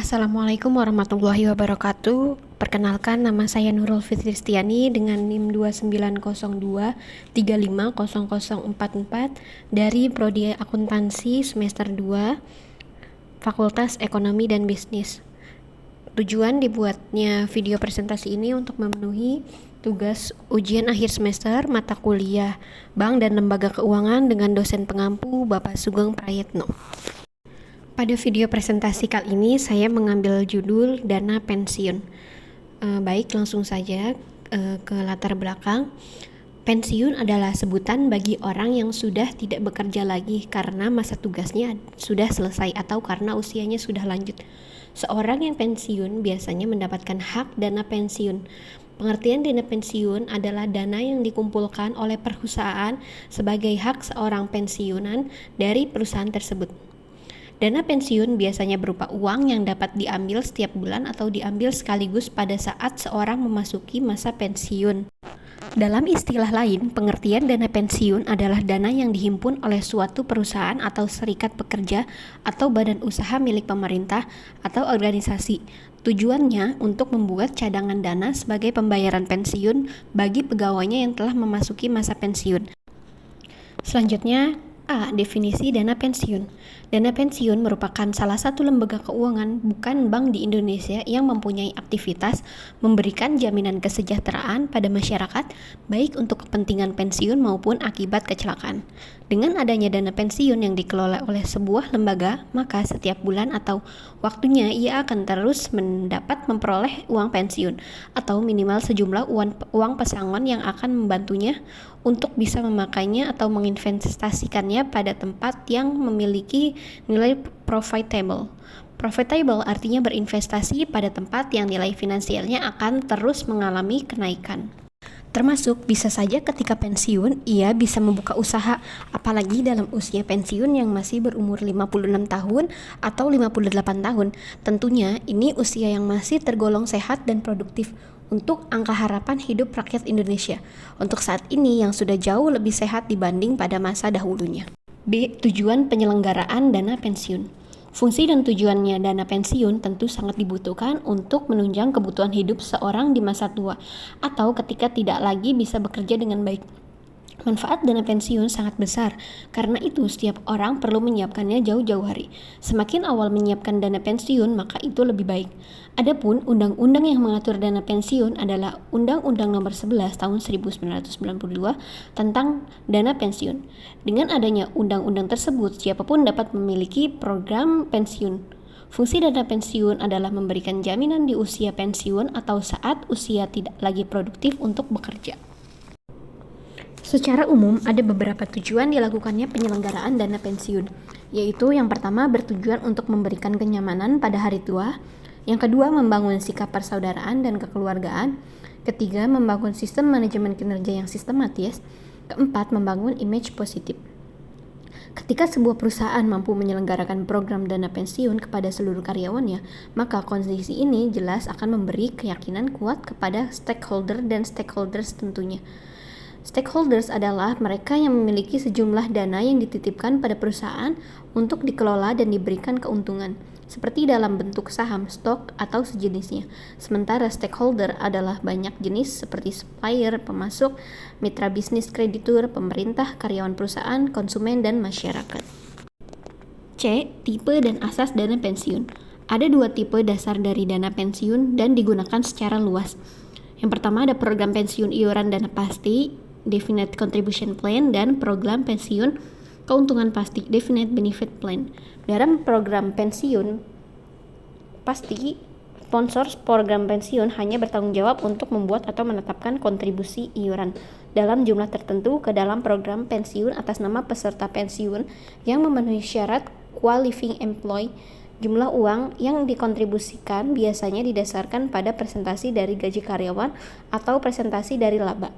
Assalamualaikum warahmatullahi wabarakatuh. Perkenalkan, nama saya Nurul Fitristiani dengan NIM 2902350044 dari Prodi Akuntansi semester 2, Fakultas Ekonomi dan Bisnis. Tujuan dibuatnya video presentasi ini untuk memenuhi tugas ujian akhir semester mata kuliah Bank dan Lembaga Keuangan dengan dosen pengampu Bapak Sugeng Prayetno. Pada video presentasi kali ini saya mengambil judul dana pensiun. Baik, langsung saja ke latar belakang. Pensiun adalah sebutan bagi orang yang sudah tidak bekerja lagi karena masa tugasnya sudah selesai atau karena usianya sudah lanjut. Seorang yang pensiun biasanya mendapatkan hak dana pensiun. Pengertian dana pensiun adalah dana yang dikumpulkan oleh perusahaan sebagai hak seorang pensiunan dari perusahaan tersebut. Dana pensiun biasanya berupa uang yang dapat diambil setiap bulan atau diambil sekaligus pada saat seorang memasuki masa pensiun. Dalam istilah lain, pengertian dana pensiun adalah dana yang dihimpun oleh suatu perusahaan atau serikat pekerja atau badan usaha milik pemerintah atau organisasi. Tujuannya untuk membuat cadangan dana sebagai pembayaran pensiun bagi pegawainya yang telah memasuki masa pensiun. Selanjutnya, definisi dana pensiun. Dana pensiun merupakan salah satu lembaga keuangan bukan bank di Indonesia yang mempunyai aktivitas memberikan jaminan kesejahteraan pada masyarakat, baik untuk kepentingan pensiun maupun akibat kecelakaan. Dengan adanya dana pensiun yang dikelola oleh sebuah lembaga, maka setiap bulan atau waktunya ia akan terus mendapat memperoleh uang pensiun atau minimal sejumlah uang pesangon yang akan membantunya untuk bisa memakainya atau menginvestasikannya pada tempat yang memiliki nilai profitable. Profitable artinya berinvestasi pada tempat yang nilai finansialnya akan terus mengalami kenaikan. Termasuk bisa saja ketika pensiun, ia bisa membuka usaha, apalagi dalam usia pensiun yang masih berumur 56 tahun atau 58 tahun. Tentunya ini usia yang masih tergolong sehat dan produktif untuk angka harapan hidup rakyat Indonesia. Untuk saat ini yang sudah jauh lebih sehat dibanding pada masa dahulunya. B. Tujuan penyelenggaraan dana pensiun. Fungsi dan tujuannya dana pensiun tentu sangat dibutuhkan untuk menunjang kebutuhan hidup seorang di masa tua atau ketika tidak lagi bisa bekerja dengan baik. Manfaat dana pensiun sangat besar, karena itu setiap orang perlu menyiapkannya jauh-jauh hari. Semakin awal menyiapkan dana pensiun, maka itu lebih baik. Adapun undang-undang yang mengatur dana pensiun adalah Undang-Undang Nomor 11 Tahun 1992 tentang dana pensiun. Dengan adanya undang-undang tersebut, siapapun dapat memiliki program pensiun. Fungsi dana pensiun adalah memberikan jaminan di usia pensiun atau saat usia tidak lagi produktif untuk bekerja. Secara umum, ada beberapa tujuan dilakukannya penyelenggaraan dana pensiun, yaitu yang pertama bertujuan untuk memberikan kenyamanan pada hari tua, yang kedua membangun sikap persaudaraan dan kekeluargaan, ketiga membangun sistem manajemen kinerja yang sistematis, keempat membangun image positif. Ketika sebuah perusahaan mampu menyelenggarakan program dana pensiun kepada seluruh karyawannya, maka kondisi ini jelas akan memberi keyakinan kuat kepada stakeholder dan stakeholders tentunya. Stakeholders adalah mereka yang memiliki sejumlah dana yang dititipkan pada perusahaan untuk dikelola dan diberikan keuntungan, seperti dalam bentuk saham, stok, atau sejenisnya. Sementara stakeholder adalah banyak jenis seperti supplier, pemasok, mitra bisnis kreditur, pemerintah, karyawan perusahaan, konsumen, dan masyarakat. C. Tipe dan asas dana pensiun. Ada dua tipe dasar dari dana pensiun dan digunakan secara luas. Yang pertama ada program pensiun iuran dana pasti, Definite Contribution Plan, dan program pensiun keuntungan pasti, Definite Benefit Plan. Dalam program pensiun pasti, sponsor program pensiun hanya bertanggung jawab untuk membuat atau menetapkan kontribusi iuran dalam jumlah tertentu ke dalam program pensiun atas nama peserta pensiun yang memenuhi syarat qualifying employee. Jumlah uang yang dikontribusikan biasanya didasarkan pada presentasi dari gaji karyawan atau presentasi dari laba.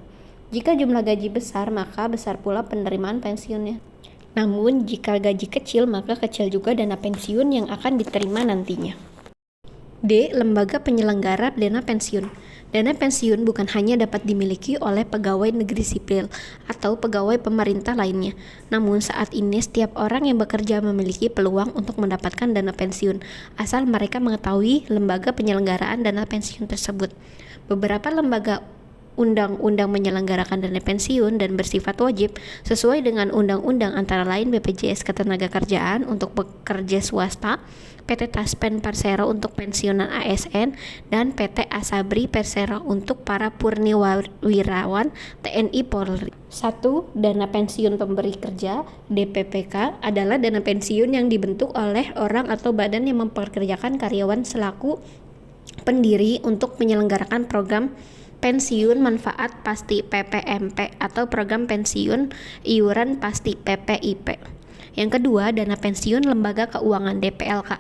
Jika jumlah gaji besar, maka besar pula penerimaan pensiunnya. Namun, jika gaji kecil, maka kecil juga dana pensiun yang akan diterima nantinya. D. Lembaga penyelenggara dana pensiun. Dana pensiun bukan hanya dapat dimiliki oleh pegawai negeri sipil atau pegawai pemerintah lainnya. Namun saat ini setiap orang yang bekerja memiliki peluang untuk mendapatkan dana pensiun, asal mereka mengetahui lembaga penyelenggaraan dana pensiun tersebut. Beberapa lembaga undang-undang menyelenggarakan dana pensiun dan bersifat wajib sesuai dengan undang-undang, antara lain BPJS Ketenagakerjaan untuk pekerja swasta, PT Taspen Persero untuk pensiunan ASN, dan PT Asabri Persero untuk para purnawirawan TNI Polri. 1. Dana pensiun pemberi kerja (DPPK) adalah dana pensiun yang dibentuk oleh orang atau badan yang mempekerjakan karyawan selaku pendiri untuk menyelenggarakan program pensiun manfaat pasti (PPMP) atau program pensiun iuran pasti (PPIP). Yang kedua, dana pensiun lembaga keuangan (DPLK)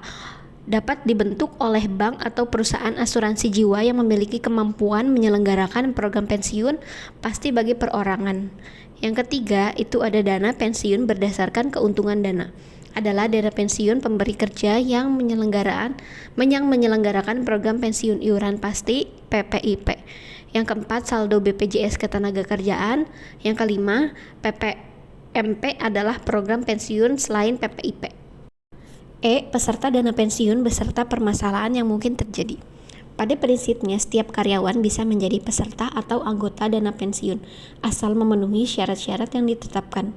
dapat dibentuk oleh bank atau perusahaan asuransi jiwa yang memiliki kemampuan menyelenggarakan program pensiun pasti bagi perorangan. Yang ketiga, itu ada dana pensiun berdasarkan keuntungan dana. Adalah dana pensiun pemberi kerja yang menyelenggarakan program pensiun iuran pasti (PPIP). Yang keempat, saldo BPJS Ketenagakerjaan. Yang kelima, PPMP adalah program pensiun selain PPIP. E. Peserta dana pensiun beserta permasalahan yang mungkin terjadi. Pada prinsipnya, setiap karyawan bisa menjadi peserta atau anggota dana pensiun, asal memenuhi syarat-syarat yang ditetapkan.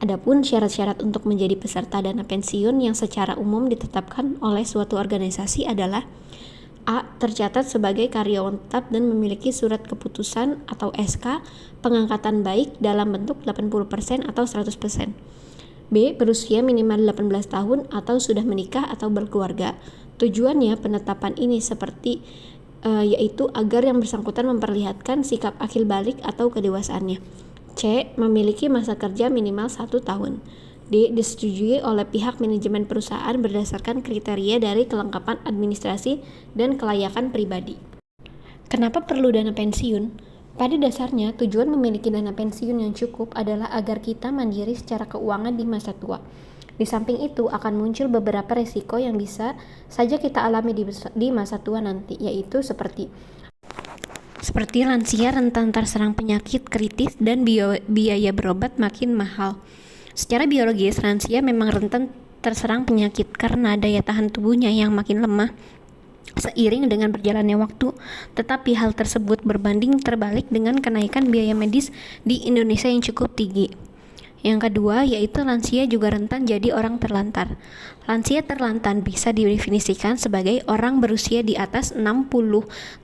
Adapun syarat-syarat untuk menjadi peserta dana pensiun yang secara umum ditetapkan oleh suatu organisasi adalah: A. Tercatat sebagai karyawan tetap dan memiliki surat keputusan atau SK pengangkatan baik dalam bentuk 80% atau 100%. B. Berusia minimal 18 tahun atau sudah menikah atau berkeluarga. Tujuannya penetapan ini yaitu agar yang bersangkutan memperlihatkan sikap akil balik atau kedewasaannya. C. Memiliki masa kerja minimal 1 tahun. D. Disetujui oleh pihak manajemen perusahaan berdasarkan kriteria dari kelengkapan administrasi dan kelayakan pribadi. Kenapa perlu dana pensiun? Pada dasarnya, tujuan memiliki dana pensiun yang cukup adalah agar kita mandiri secara keuangan di masa tua. Di samping itu, akan muncul beberapa resiko yang bisa saja kita alami di masa tua nanti, yaitu seperti lansia rentan terserang penyakit kritis dan biaya berobat makin mahal. Secara biologis, lansia memang rentan terserang penyakit karena daya tahan tubuhnya yang makin lemah seiring dengan berjalannya waktu. Tetapi hal tersebut berbanding terbalik dengan kenaikan biaya medis di Indonesia yang cukup tinggi. Yang kedua, yaitu lansia juga rentan jadi orang terlantar. Lansia terlantar bisa didefinisikan sebagai orang berusia di atas 60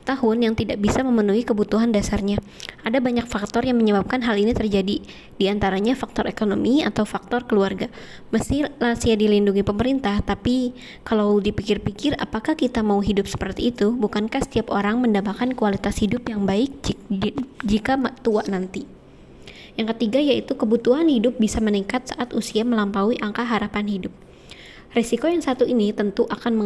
tahun yang tidak bisa memenuhi kebutuhan dasarnya. Ada banyak faktor yang menyebabkan hal ini terjadi, di antaranya faktor ekonomi atau faktor keluarga. Meski lansia dilindungi pemerintah, tapi kalau dipikir-pikir, apakah kita mau hidup seperti itu? Bukankah setiap orang mendapatkan kualitas hidup yang baik jika tua nanti? Yang ketiga, yaitu kebutuhan hidup bisa meningkat saat usia melampaui angka harapan hidup. Risiko yang satu ini tentu akan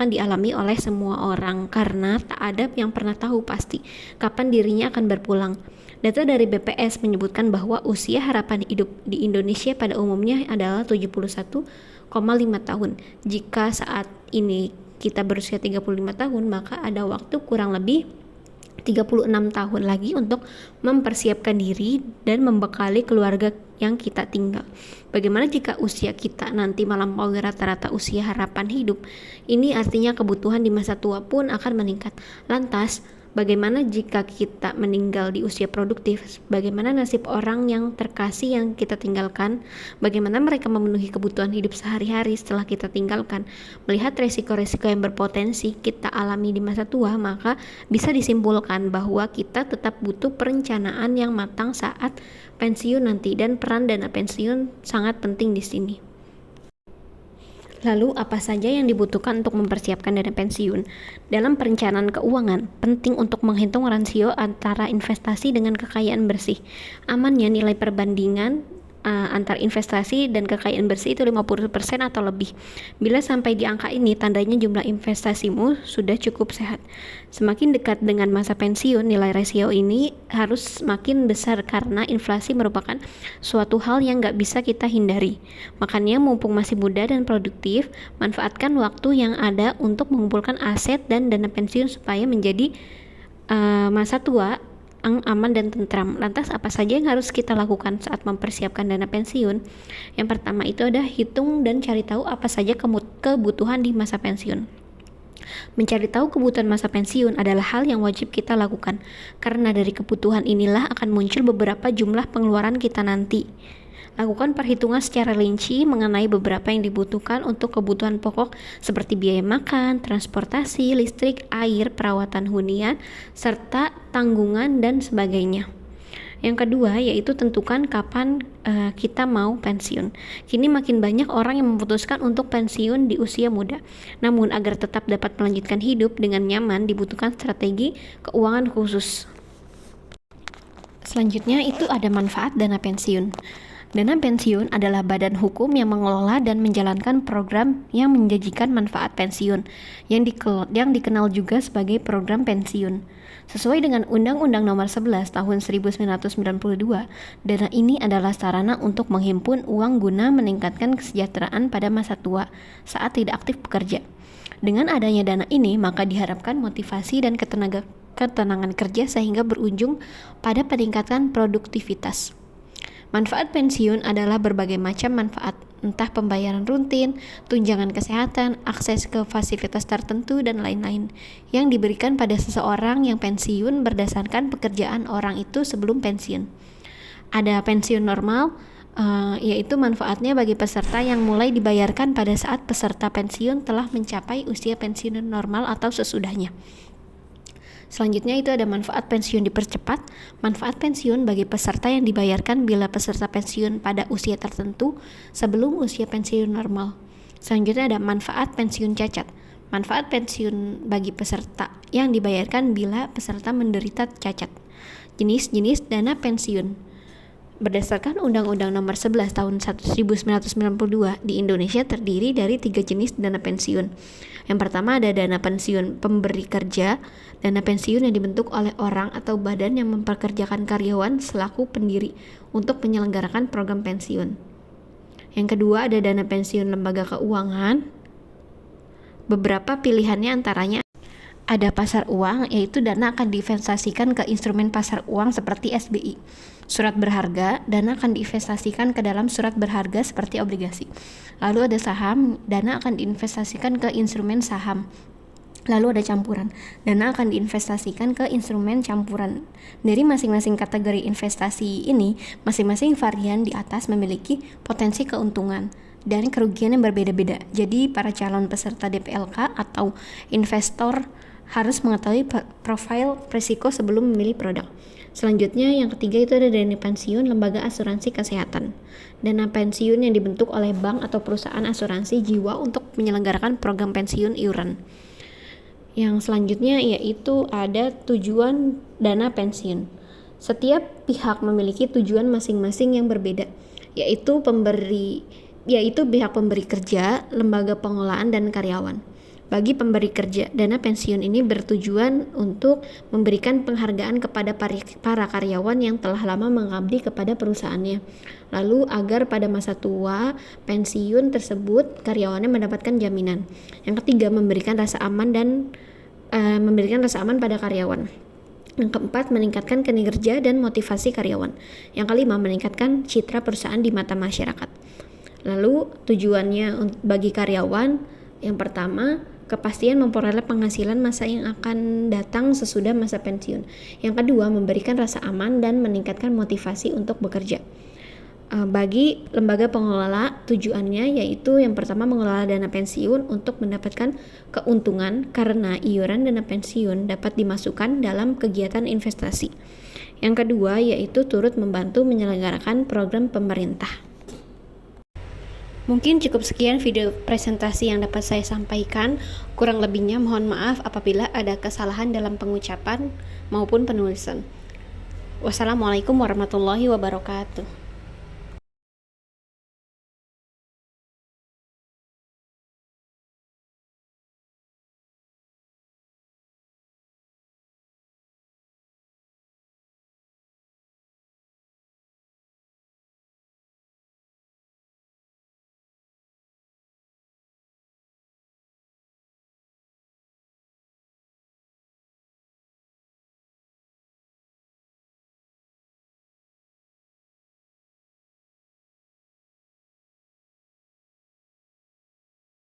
dialami oleh semua orang karena tak ada yang pernah tahu pasti kapan dirinya akan berpulang. Data dari BPS menyebutkan bahwa usia harapan hidup di Indonesia pada umumnya adalah 71,5 tahun. Jika saat ini kita berusia 35 tahun, maka ada waktu kurang lebih 36 tahun lagi untuk mempersiapkan diri dan membekali keluarga yang kita tinggal. Bagaimana jika usia kita nanti melampaui rata-rata usia harapan hidup? Ini artinya kebutuhan di masa tua pun akan meningkat. Lantas, bagaimana jika kita meninggal di usia produktif? Bagaimana nasib orang yang terkasih yang kita tinggalkan? Bagaimana mereka memenuhi kebutuhan hidup sehari-hari setelah kita tinggalkan? Melihat resiko-resiko yang berpotensi kita alami di masa tua, maka bisa disimpulkan bahwa kita tetap butuh perencanaan yang matang saat pensiun nanti, dan peran dana pensiun sangat penting di sini. Lalu, apa saja yang dibutuhkan untuk mempersiapkan dana pensiun? Dalam perencanaan keuangan, penting untuk menghitung rasio antara investasi dengan kekayaan bersih. Amannya nilai perbandingan antar investasi dan kekayaan bersih itu 50% atau lebih. Bila sampai di angka ini, tandanya jumlah investasimu sudah cukup sehat. Semakin dekat dengan masa pensiun, nilai rasio ini harus semakin besar karena inflasi merupakan suatu hal yang nggak bisa kita hindari. Makanya mumpung masih muda dan produktif, manfaatkan waktu yang ada untuk mengumpulkan aset dan dana pensiun supaya menjadi masa tua yang aman dan tentram. Lantas apa saja yang harus kita lakukan saat mempersiapkan dana pensiun? Yang pertama itu ada hitung dan cari tahu apa saja kebutuhan di masa pensiun. Mencari tahu kebutuhan masa pensiun adalah hal yang wajib kita lakukan, karena dari kebutuhan inilah akan muncul beberapa jumlah pengeluaran kita nanti. Lakukan perhitungan secara rinci mengenai beberapa yang dibutuhkan untuk kebutuhan pokok seperti biaya makan, transportasi, listrik, air, perawatan hunian, serta tanggungan dan sebagainya. Yang kedua yaitu tentukan kapan kita mau pensiun. Kini makin banyak orang yang memutuskan untuk pensiun di usia muda. Namun agar tetap dapat melanjutkan hidup dengan nyaman dibutuhkan strategi keuangan khusus. Selanjutnya itu ada manfaat dana pensiun. Dana pensiun adalah badan hukum yang mengelola dan menjalankan program yang menjanjikan manfaat pensiun, yang dikenal juga sebagai program pensiun. Sesuai dengan Undang-Undang Nomor 11 Tahun 1992, dana ini adalah sarana untuk menghimpun uang guna meningkatkan kesejahteraan pada masa tua saat tidak aktif bekerja. Dengan adanya dana ini, maka diharapkan motivasi dan ketenangan kerja sehingga berujung pada peningkatan produktivitas. Manfaat pensiun adalah berbagai macam manfaat, entah pembayaran rutin, tunjangan kesehatan, akses ke fasilitas tertentu, dan lain-lain, yang diberikan pada seseorang yang pensiun berdasarkan pekerjaan orang itu sebelum pensiun. Ada pensiun normal, yaitu manfaatnya bagi peserta yang mulai dibayarkan pada saat peserta pensiun telah mencapai usia pensiun normal atau sesudahnya. Selanjutnya itu ada manfaat pensiun dipercepat. Manfaat pensiun bagi peserta yang dibayarkan bila peserta pensiun pada usia tertentu sebelum usia pensiun normal. Selanjutnya ada manfaat pensiun cacat. Manfaat pensiun bagi peserta yang dibayarkan bila peserta menderita cacat. Jenis-jenis dana pensiun. Berdasarkan Undang-Undang Nomor 11 Tahun 1992, di Indonesia terdiri dari 3 jenis dana pensiun. Yang pertama ada dana pensiun pemberi kerja, dana pensiun yang dibentuk oleh orang atau badan yang mempekerjakan karyawan selaku pendiri untuk menyelenggarakan program pensiun. Yang kedua ada dana pensiun lembaga keuangan. Beberapa pilihannya antaranya ada pasar uang, yaitu dana akan diinvestasikan ke instrumen pasar uang seperti SBI. Surat berharga, dana akan diinvestasikan ke dalam surat berharga seperti obligasi. Lalu ada saham, dana akan diinvestasikan ke instrumen saham. Lalu ada campuran, dana akan diinvestasikan ke instrumen campuran. Dari masing-masing kategori investasi ini, masing-masing varian di atas memiliki potensi keuntungan dan kerugian yang berbeda-beda. Jadi para calon peserta DPLK atau investor harus mengetahui profil risiko sebelum memilih produk. Selanjutnya yang ketiga itu ada dana pensiun lembaga asuransi kesehatan. Dana pensiun yang dibentuk oleh bank atau perusahaan asuransi jiwa untuk menyelenggarakan program pensiun iuran. Yang selanjutnya yaitu ada tujuan dana pensiun. Setiap pihak memiliki tujuan masing-masing yang berbeda, yaitu pihak pemberi kerja, lembaga pengolahan, dan karyawan. Bagi pemberi kerja, dana pensiun ini bertujuan untuk memberikan penghargaan kepada para karyawan yang telah lama mengabdi kepada perusahaannya. Lalu agar pada masa tua pensiun tersebut karyawannya mendapatkan jaminan. Yang ketiga, memberikan rasa aman pada karyawan. Yang keempat, meningkatkan kinerja dan motivasi karyawan. Yang kelima, meningkatkan citra perusahaan di mata masyarakat. Lalu tujuannya bagi karyawan, yang pertama, kepastian memperoleh penghasilan masa yang akan datang sesudah masa pensiun. Yang kedua, memberikan rasa aman dan meningkatkan motivasi untuk bekerja. Bagi lembaga pengelola, tujuannya yaitu yang pertama mengelola dana pensiun untuk mendapatkan keuntungan karena iuran dana pensiun dapat dimasukkan dalam kegiatan investasi. Yang kedua yaitu turut membantu menyelenggarakan program pemerintah. Mungkin cukup sekian video presentasi yang dapat saya sampaikan. Kurang lebihnya mohon maaf apabila ada kesalahan dalam pengucapan maupun penulisan. Wassalamualaikum warahmatullahi wabarakatuh.